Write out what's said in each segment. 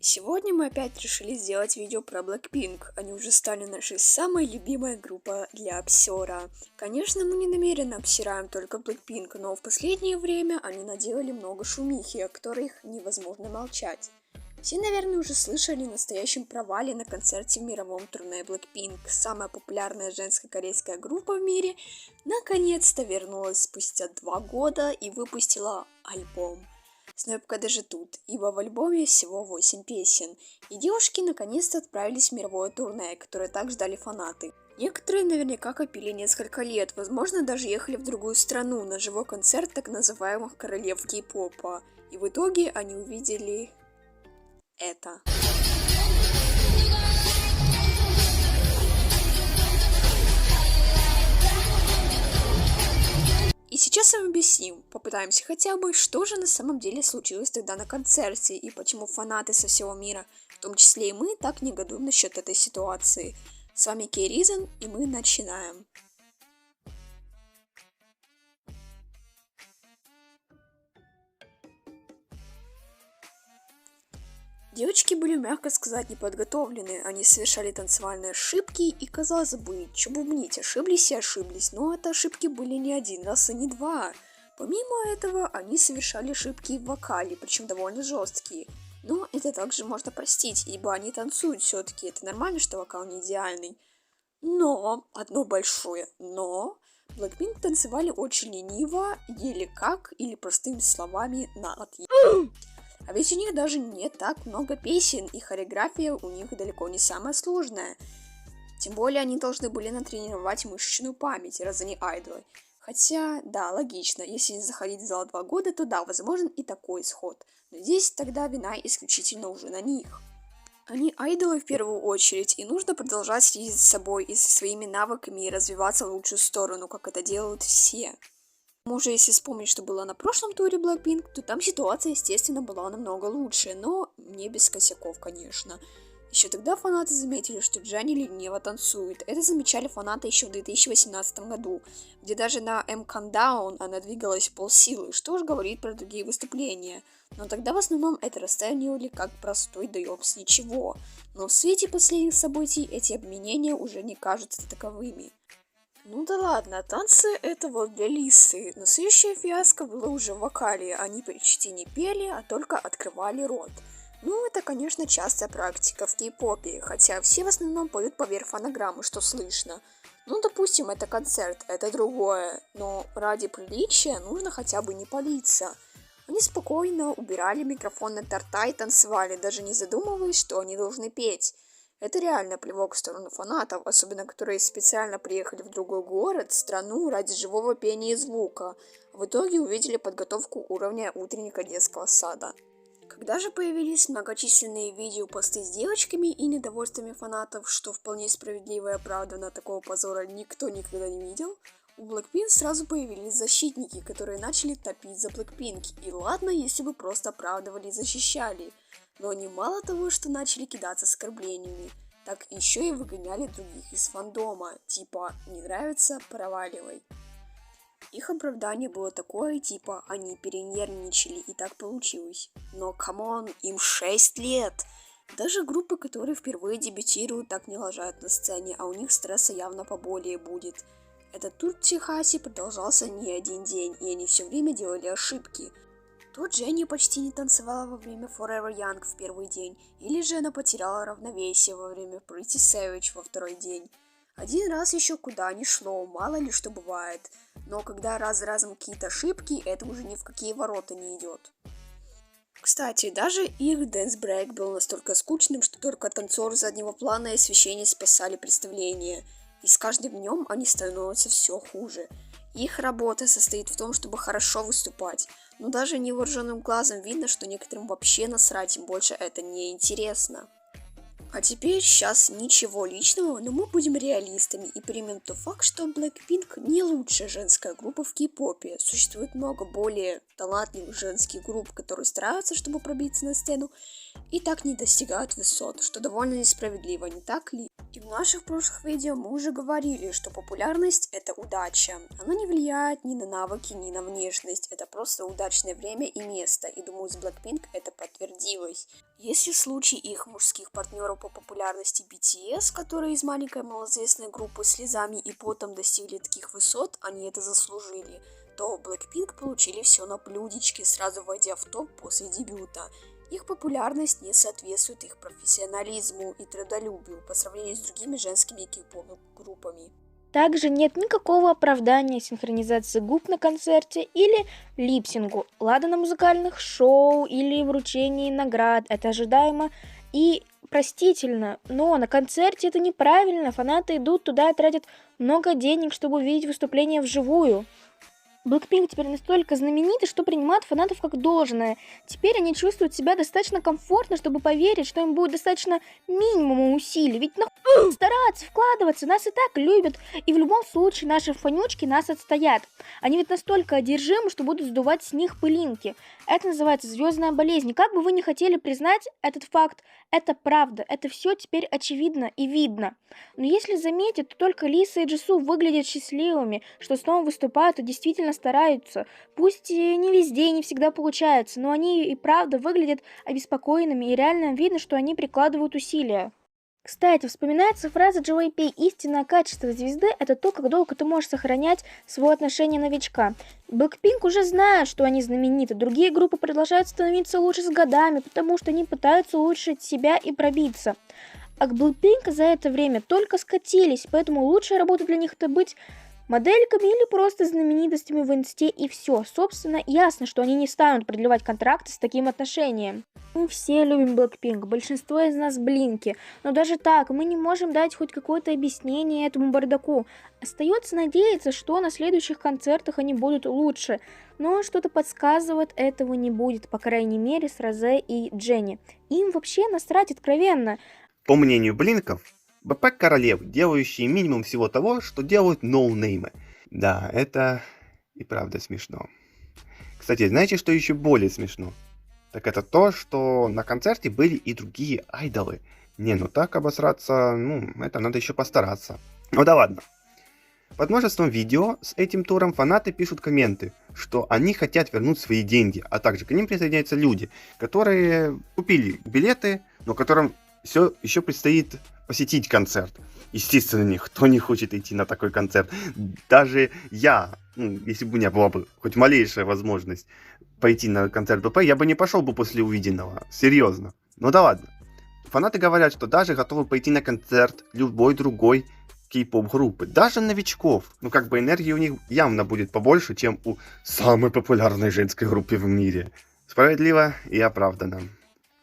Сегодня мы опять решили сделать видео про Blackpink. Они уже стали нашей самой любимой группой для обсера. Конечно, мы не намеренно обсираем только Blackpink, но в последнее время они наделали много шумихи, о которых невозможно молчать. Все, наверное, уже слышали о настоящем провале на концерте в мировом турне Blackpink. Самая популярная женская корейская группа в мире наконец-то вернулась спустя 2 года и выпустила альбом. Снэпка даже тут, ибо в альбоме всего 8 песен, и девушки наконец-то отправились в мировое турне, которое так ждали фанаты. Некоторые наверняка копили несколько лет, возможно даже ехали в другую страну на живой концерт так называемых королев кей-попа, и в итоге они увидели это. И сейчас мы объясним, попытаемся хотя бы, что же на самом деле случилось тогда на концерте и почему фанаты со всего мира, в том числе и мы, так негодуем насчет этой ситуации. С вами K-Reason, и мы начинаем. Девочки были, мягко сказать, неподготовлены, они совершали танцевальные ошибки и, казалось бы, чё бубнить, ошиблись и ошиблись, но это ошибки были не один раз и не два. Помимо этого, они совершали ошибки в вокале, причем довольно жесткие. Но это также можно простить, ибо они танцуют все-таки, это нормально, что вокал не идеальный. Но, одно большое но, Blackpink танцевали очень лениво, еле как, или простыми словами на отъезд. А ведь у них даже не так много песен, и хореография у них далеко не самая сложная. Тем более они должны были натренировать мышечную память, раз они айдолы. Хотя, да, логично, если не заходить в зал 2 года, то да, возможен и такой исход. Но здесь тогда вина исключительно уже на них. Они айдолы в первую очередь, и нужно продолжать следить за собой и со своими навыками и развиваться в лучшую сторону, как это делают все. Может, если вспомнить, что было на прошлом туре Blackpink, то там ситуация, естественно, была намного лучше, но не без косяков, конечно. Еще тогда фанаты заметили, что Дженни лениво танцует. Это замечали фанаты еще в 2018 году, где даже на M-Countdown она двигалась в полсилы, что уж говорит про другие выступления. Но тогда в основном это расценивали как простой доебс ничего. Но в свете последних событий эти обвинения уже не кажутся таковыми. Ну да ладно, танцы это вот для лисы, но следующая фиаско было уже в вокале, они почти не пели, а только открывали рот. Ну это, конечно, частая практика в кей-попе, хотя все в основном поют поверх фонограммы, что слышно. Ну допустим, это концерт, это другое, но ради приличия нужно хотя бы не палиться. Они спокойно убирали микрофон на торта и танцевали, даже не задумываясь, что они должны петь. Это реально плевок в сторону фанатов, особенно которые специально приехали в другой город, страну ради живого пения и звука. В итоге увидели подготовку уровня утренника детского сада. Когда же появились многочисленные видео посты с девочками и недовольствами фанатов, что вполне справедливо и оправданно, такого позора никто никогда не видел, у Blackpink сразу появились защитники, которые начали топить за Blackpink. И ладно, если бы просто оправдывали и защищали. Но они мало того, что начали кидаться оскорблениями, так еще и выгоняли других из фандома, типа «не нравится, проваливай». Их оправдание было такое, типа они перенервничали и так получилось. Но камон, им 6 лет! Даже группы, которые впервые дебютируют, так не лажают на сцене, а у них стресса явно поболее будет. Этот тур в Техасе продолжался не один день, и они все время делали ошибки. То Дженни почти не танцевала во время Forever Young в первый день, или же она потеряла равновесие во время Pretty Savage во второй день. Один раз еще куда ни шло, мало ли что бывает, но когда раз за разом какие-то ошибки, это уже ни в какие ворота не идет. Кстати, даже их дэнс-брейк был настолько скучным, что только танцоры заднего плана и освещение спасали представление, и с каждым днем они становятся все хуже. Их работа состоит в том, чтобы хорошо выступать, но даже невооруженным глазом видно, что некоторым вообще насрать, им больше это не интересно. А теперь сейчас ничего личного, но мы будем реалистами и примем тот факт, что Blackpink не лучшая женская группа в кей-попе. Существует много более талантливых женских групп, которые стараются, чтобы пробиться на сцену, и так не достигают высот, что довольно несправедливо, не так ли? И в наших прошлых видео мы уже говорили, что популярность — это удача. Она не влияет ни на навыки, ни на внешность. Это просто удачное время и место. И думаю, с Blackpink это подтвердилось. Если в случае их мужских партнеров по популярности BTS, которые из маленькой малоизвестной группы слезами и потом достигли таких высот, они это заслужили, то Blackpink получили все на блюдечке, сразу войдя в топ после дебюта. Их популярность не соответствует их профессионализму и трудолюбию по сравнению с другими женскими кей-поп группами. Также нет никакого оправдания синхронизации губ на концерте или липсингу, лада на музыкальных шоу или вручении наград. Это ожидаемо и простительно, но на концерте это неправильно. Фанаты идут туда и тратят много денег, чтобы увидеть выступление вживую. Blackpink теперь настолько знамениты, что принимают фанатов как должное. Теперь они чувствуют себя достаточно комфортно, чтобы поверить, что им будет достаточно минимума усилий. Ведь нахуй стараться, вкладываться, нас и так любят. И в любом случае наши фанючки нас отстоят. Они ведь настолько одержимы, что будут сдувать с них пылинки. Это называется звездная болезнь. И как бы вы ни хотели признать этот факт, это правда. Это все теперь очевидно и видно. Но если заметить, то только Лиса и Джису выглядят счастливыми, что снова выступают и действительно стараются. Пусть и не везде, и не всегда получается, но они и правда выглядят обеспокоенными, и реально видно, что они прикладывают усилия. Кстати, вспоминается фраза JYP: «Истинное качество звезды – это то, как долго ты можешь сохранять свое отношение новичка». Blackpink уже знают, что они знамениты. Другие группы продолжают становиться лучше с годами, потому что они пытаются улучшить себя и пробиться. А к Blackpink за это время только скатились, поэтому лучшая работа для них – это быть модельками или просто знаменитостями в инсте, и все. Собственно, ясно, что они не станут продлевать контракты с таким отношением. Мы все любим Blackpink, большинство из нас блинки, но даже так мы не можем дать хоть какое-то объяснение этому бардаку. Остается надеяться, что на следующих концертах они будут лучше, но что-то подсказывает, этого не будет, по крайней мере с Розе и Дженни. Им вообще насрать откровенно. По мнению блинков, БП королевы, делающие минимум всего того, что делают ноунеймы. Да, это и правда смешно. Кстати, знаете, что еще более смешно? Так это то, что на концерте были и другие айдолы. Не, ну так обосраться, это надо еще постараться. Ну да ладно. Под множеством видео с этим туром фанаты пишут комменты, что они хотят вернуть свои деньги, а также к ним присоединяются люди, которые купили билеты, но которым все еще предстоит посетить концерт. Естественно, никто не хочет идти на такой концерт. Даже я, если бы у меня была бы хоть малейшая возможность пойти на концерт БП, я бы не пошел бы после увиденного. Серьезно. Ну да ладно. Фанаты говорят, что даже готовы пойти на концерт любой другой кей-поп группы. Даже новичков. Энергии у них явно будет побольше, чем у самой популярной женской группы в мире. Справедливо и оправданно.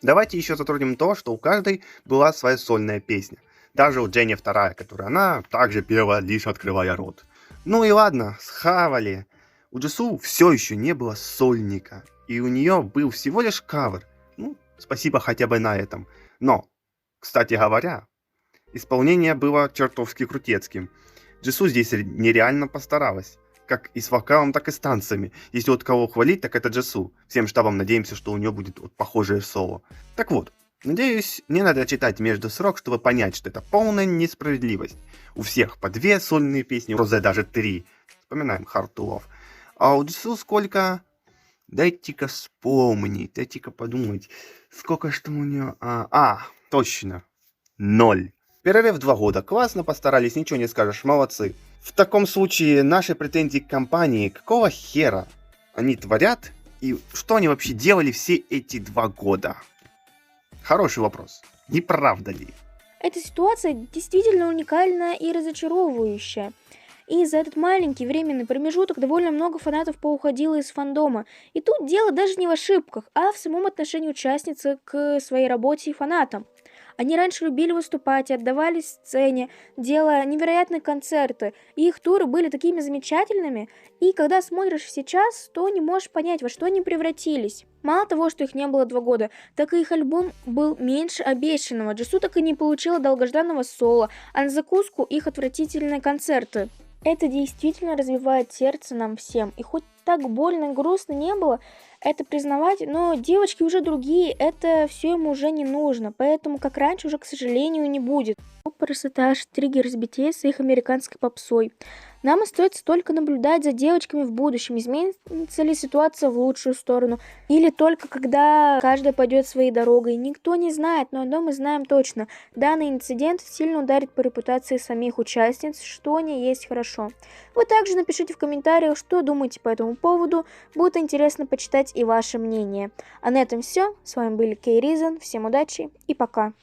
Давайте еще затронем то, что у каждой была своя сольная песня. Даже у Дженни вторая, которую она также пела, лишь открывая рот. Ну и ладно, схавали. У Джису все еще не было сольника, и у нее был всего лишь кавер. Спасибо хотя бы на этом. Но, кстати говоря, исполнение было чертовски крутецким. Джису здесь нереально постаралась. Как и с вокалом, так и с танцами. Если от кого хвалить, так это Джису. Всем штабам надеемся, что у нее будет похожее соло. Так вот, надеюсь, не надо читать между строк, чтобы понять, что это полная несправедливость. У всех по 2 сольные песни, у Розе даже 3. Вспоминаем Hard to Love. А у Джису сколько? Дайте-ка вспомнить, дайте-ка подумать. Сколько что у нее? Точно. 0. Перерыв 2 года. Классно постарались, ничего не скажешь, молодцы. В таком случае наши претензии к компании, какого хера они творят и что они вообще делали все эти 2 года? Хороший вопрос. Не правда ли? Эта ситуация действительно уникальная и разочаровывающая. И за этот маленький временный промежуток довольно много фанатов поуходило из фандома. И тут дело даже не в ошибках, а в самом отношении участницы к своей работе и фанатам. Они раньше любили выступать и отдавались сцене, делая невероятные концерты, и их туры были такими замечательными, и когда смотришь сейчас, то не можешь понять, во что они превратились. Мало того, что их не было 2 года, так и их альбом был меньше обещанного. Джису так и не получила долгожданного соло, а на закуску их отвратительные концерты. Это действительно разбивает сердце нам всем. И хоть так больно и грустно не было это признавать, но девочки уже другие, это все им уже не нужно. Поэтому, как раньше, уже, к сожалению, не будет. Парасатаж, триггер с BTS и их американской попсой. Нам остается только наблюдать за девочками в будущем, изменится ли ситуация в лучшую сторону, или только когда каждая пойдет своей дорогой. Никто не знает, но одно мы знаем точно. Данный инцидент сильно ударит по репутации самих участниц, что не есть хорошо. Вы также напишите в комментариях, что думаете по этому поводу, будет интересно почитать и ваше мнение. А на этом все. С вами были Кей Ризен, всем удачи и пока.